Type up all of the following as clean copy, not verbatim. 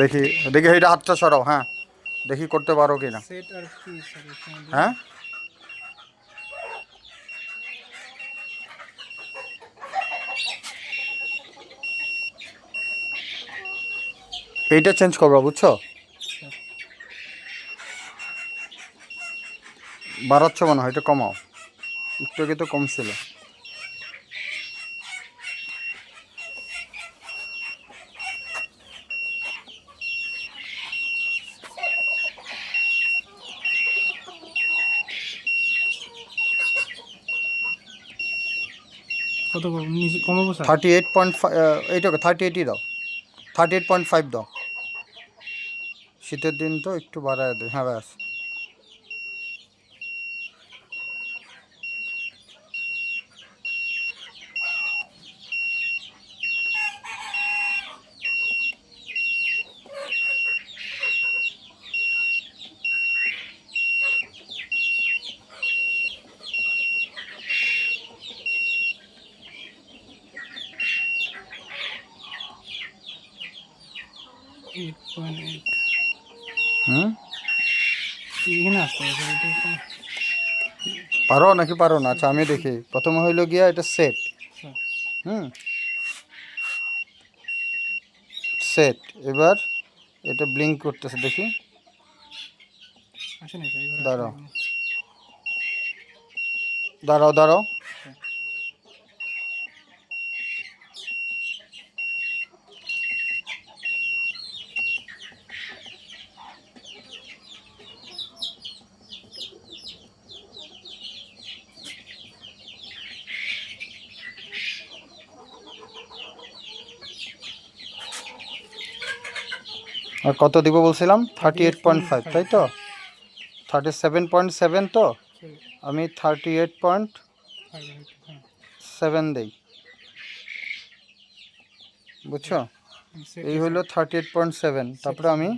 দেখি দেখি এইটা হাতটা সরাও, হ্যাঁ দেখি করতে পারো কি না। সেট আর কি স্যার এখানে হ্যাঁ এইটা চেঞ্জ করবা বুঝছো, স্যার বাড়াচ্ছ মনে হয়, এটা কমাও, একটু আগে তো কম ছিল। কত নিচে কমাবো স্যার? 38.5, এইটাকে 38ই দাও, 38.5 দাও, শীতের দিন তো একটু বাড়ায় দেয়, হ্যাঁ ব্যাস। 8.8 হুম এখানে আসতে হবে স্যার, এটা তো পারো নাকি পারো না? আচ্ছা আমি দেখি, প্রথমে হইলো গিয়া এটা সেট, স্যার হুম সেট, এবার এটা ব্লিঙ্ক করতেছে দেখি, আসেনি স্যার, এবার আসেনি দাঁড়াও এখনো। দাঁড়াও দাঁড়াও, স্যার আর কত দিব বলছিলাম? 38.5 38.5 তাই তো, 37.7 তো, স্যার আমি 38.7 হ্যাঁ দেই, বুঝছো, এই সেটে হলো স্যার 38.7, সেট তারপরে আমি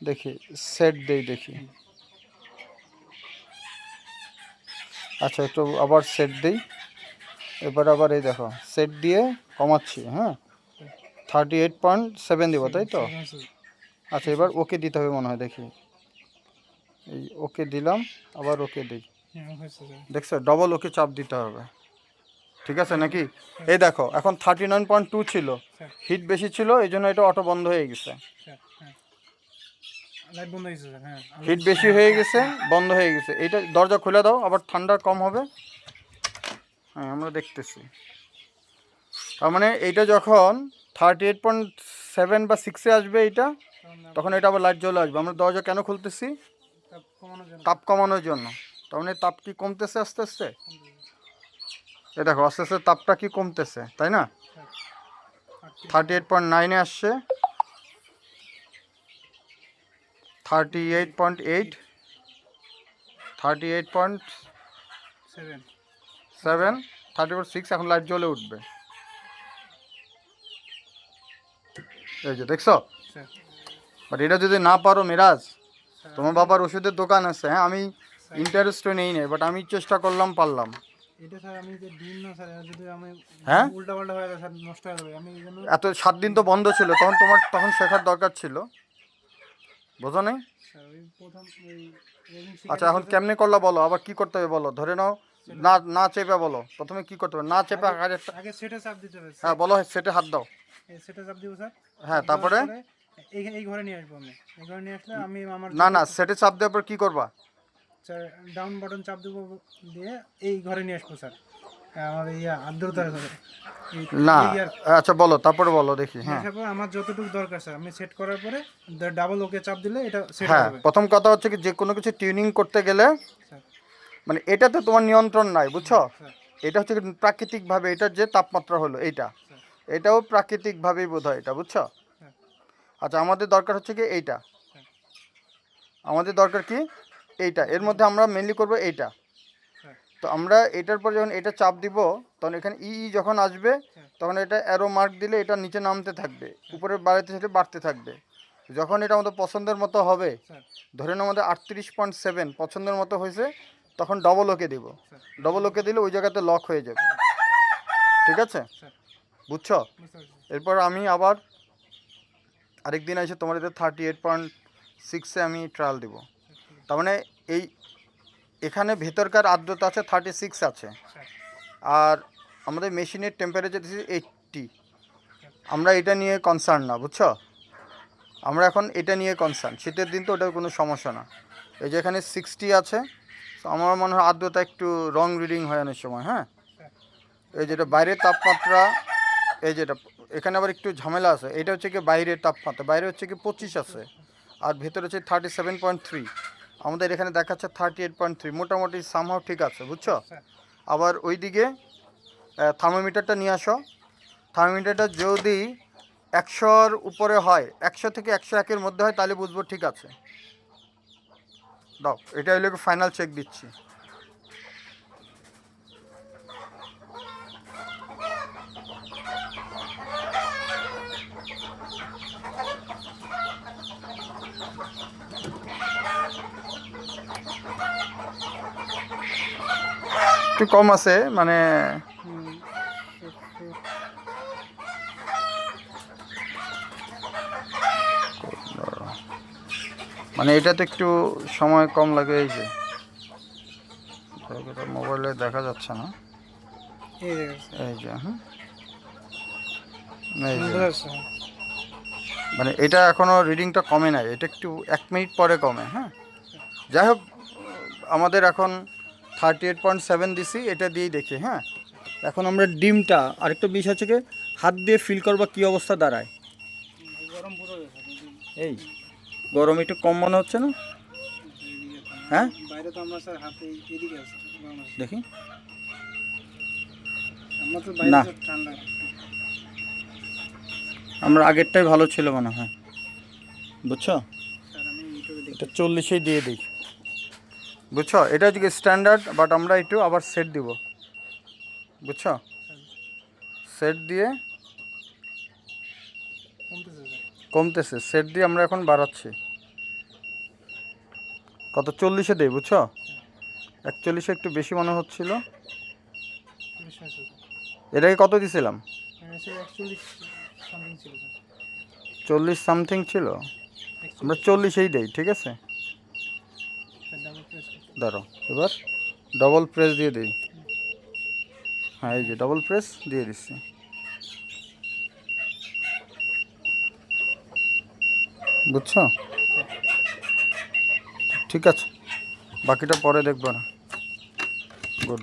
দেখি সেট দেই দেখি, আচ্ছা একটু আবার সেট দিই, এবার আবার এই দেখো সেট দিয়ে কমাচ্ছি, হ্যাঁ 38.7 দিব তাই তো, আচ্ছা এবার ওকে দিতে হবে মনে হয়, দেখি এই ওকে দিলাম, আবার ওকে দিই, হ্যাঁ হয়েছে স্যার। দেখছো ডবল ওকে চাপ দিতে হবে, ঠিক আছে নাকি? স্যার এই দেখো এখন 39.2 ছিল, স্যার হিট বেশি ছিল এই জন্য এটা অটো বন্ধ হয়ে গেছে, স্যার হ্যাঁ লাইট বন্ধ হয়েছে স্যার, হ্যাঁ আলো হিট বেশি হয়ে গেছে বন্ধ হয়ে গেছে, এইটা দরজা খুলে দাও, আবার ঠান্ডা কম হবে, হ্যাঁ আমরা দেখতেছি, তার মানে এইটা যখন 38.7 বা 6-এ আসবে এইটা, তখন এটা আবার লাইট জ্বলে আসবে, আমরা দরজা কেন খুলতেছি? তাপ কমানোর জন্য তাপ কমানোর জন্য, তার মানে তাপ কি কমতেছে আস্তে আস্তে, এ দেখো আস্তে আস্তে তাপটা কি কমতেছে তাই না, স্যার 38.9-এ আসছে, 38.8, 38.7, 7 30.6, এখন লাইট জ্বলে উঠবে, এই যে দেখছো। স্যার বাট এটা যদি না পারো মিরাজ, স্যার তোমার আমি বাবার ওষুধের দোকান আছে, হ্যাঁ আমি স্যার ইন্টারেস্টও নেই নেই, বাট আমি চেষ্টা করলাম পারলাম, এটা স্যার আমি যে দিন না স্যার, এটা যদি আমি হ্যাঁ উল্টা পাল্টা হয়ে যায় স্যার, নষ্ট হয়ে যাবে, আমি এই জন্য এত 7 দিন তো বন্ধ ছিল, তখন তোমার তখন শেখার দরকার ছিল, বোঝো নেই? স্যার ওই প্রথম ওই রেজিং আচ্ছা শিখাইছিল এখন স্যার। কেমনে করলা বলো, আবার কি করতে হবে বলো, ধরে নাও সেটা না না চেপে বলো, প্রথমে কি করতে হবে, না চেপে আগে আরেকটা, আগে সেটে চাপ দিতে হবে, হ্যাঁ বলো সেটে হাত দাও, সেটে চাপ দিব স্যার। হ্যাঁ চাপ দেওয়ার তারপরে, পরে এই ঘরে নিয়ে আসবো আমি, এই ঘরে নিয়ে আসলে আমি আমার না যত না সেটে চাপ দেওয়ার পর কি করবা? স্যার ডাউন বাটন চাপ দেবো, দিয়ে এই ঘরে নিয়ে আসবো স্যার, আমার ইয়া আর্দ্রতা স্যার না ইয়ার আচ্ছা বলো তারপরে বলো দেখি, নিয়ে হ্যাঁ আসার পর আমার যতটুকু দরকার স্যার আমি সেট করার পরে ডাবল ওকে চাপ দিলে এটা সেট হয়ে হ্যাঁ যাবে প্রথম কথা হচ্ছে কি, যে কোনো কিছু টিউনিং করতে গেলে স্যার। মানে এটাতে তোমার নিয়ন্ত্রণ নাই বুঝছো, স্যার এটা হচ্ছে কি প্রাকৃতিকভাবে, এটার যে তাপমাত্রা হলো এইটা, স্যার এটাও প্রাকৃতিকভাবেই বোধ হয় এটা, বুঝছো। স্যার আচ্ছা আমাদের দরকার হচ্ছে কি এইটা, স্যার আমাদের দরকার কি এইটা, এর মধ্যে আমরা মেনলি করব এইটা, স্যার তো আমরা এটার পর যখন এটা চাপ দিব, তখন এখানে যখন আসবে, স্যার তখন এটা অ্যারো মার্ক দিলে এটা নিচে নামতে থাকবে, উপরে বাড়াতে থাকলে বাড়তে থাকবে, যখন এটা আমাদের পছন্দের মতো হবে, স্যার ধরে নাও আমাদের 38.7 পছন্দের মতো হয়েছে, তখন ডবল ওকে দিব, স্যার ডবল ওকে দিলে ওই জায়গাতে লক হয়ে যাবে, ঠিক আছে, স্যার বুঝছো। বুঝতে পারছি এরপর আমি আবার আরেকদিন এসে তোমার এতে 38.6-এ আমি ট্রায়াল দেবো। তার মানে এই এখানে ভেতরকার আর্দ্রতা আছে 36 আছে, স্যার আর আমাদের মেশিনের টেম্পারেচার দিচ্ছে 80। আমরা এটা নিয়ে কনসার্ন না, বুঝছো? আমরা এখন এটা নিয়ে কনসার্ন, শীতের দিন তো ওটার কোনো সমস্যা না। এই যে এখানে 60 আছে, তো আমার মনে হয় আর্দ্রতা একটু রং রিডিং হয় অনেক সময়। হ্যাঁ, এই যেটা বাইরের তাপমাত্রা, এই যেটা এখানে আবার একটু ঝামেলা আছে, এটা হচ্ছে কি বাইরের তাপমাত্রা, বাইরে হচ্ছে কি 25 আছে, আর ভেতরে হচ্ছে 37.3, আমাদের এখানে দেখাচ্ছে 38.3, মোটামুটি সামহাও ঠিক আছে, বুঝছো? স্যার আবার ওই দিকে থার্মোমিটারটা নিয়ে আসো। থার্মোমিটারটা যদি 100-র উপরে হয়, 100 থেকে 101-এর মধ্যে হয়, তাহলে বুঝবো ঠিক আছে। দাও, এটা হইলে ফাইনাল চেক দিচ্ছি। একটু কম আছে, মানে এটাতে একটু সময় কম লাগে। এই যে মোবাইলে দেখা যাচ্ছে না, এই দেখেন এই যে এই যে, স্যার স্যার মানে এটা এখনো রিডিংটা কমে নাই, এটা একটু 1 মিনিট পরে কমে। হ্যাঁ, যাই হোক, আমাদের এখন 38.7 দিছি, এটা দিয়েই দেখি। হ্যাঁ, এখন আমরা ডিমটা আরেকটা বিষয় হচ্ছে কি, হাত দিয়ে ফিল করবা কী অবস্থা দাঁড়ায়। গরম পুরো এই গরম একটু কম মনে হচ্ছে না? হ্যাঁ, বাইরে তো আমরা স্যার হাতে এদিকে আছে গরম আছে। দেখি। আমরা তো না। বাইরে ঠান্ডা। আমরা আগেরটাই ভালো ছিল মনে হয়, বুঝছো? স্যার আমি ইউটিউবে দেখি। এটা 40-এই দিয়ে দিই, বুঝছো? এটা হচ্ছে স্ট্যান্ডার্ড, বাট আমরা একটু আবার সেট দিব, বুঝছো? সেট দিয়ে কমতেছে স্যার। কমতেছে, সেট দিয়ে আমরা এখন বাড়াচ্ছি। কত? 40-এ দেই, বুঝছো? 41-এ একটু বেশি মনে হচ্ছিল। এটাকে কত দিছিলাম? 41 সামথিং ছিল স্যার। 40 সামথিং ছিল, আমরা 40-এই দেই, ঠিক আছে? ডাবল প্রেস করতে। ধরো, এবার ডবল প্রেস দিয়ে দিই। হ্যাঁ, এই যে ডবল প্রেস দিয়ে দিচ্ছি, বুঝছো? ঠিক আছে, বাকিটা পরে দেখবো না। গুড।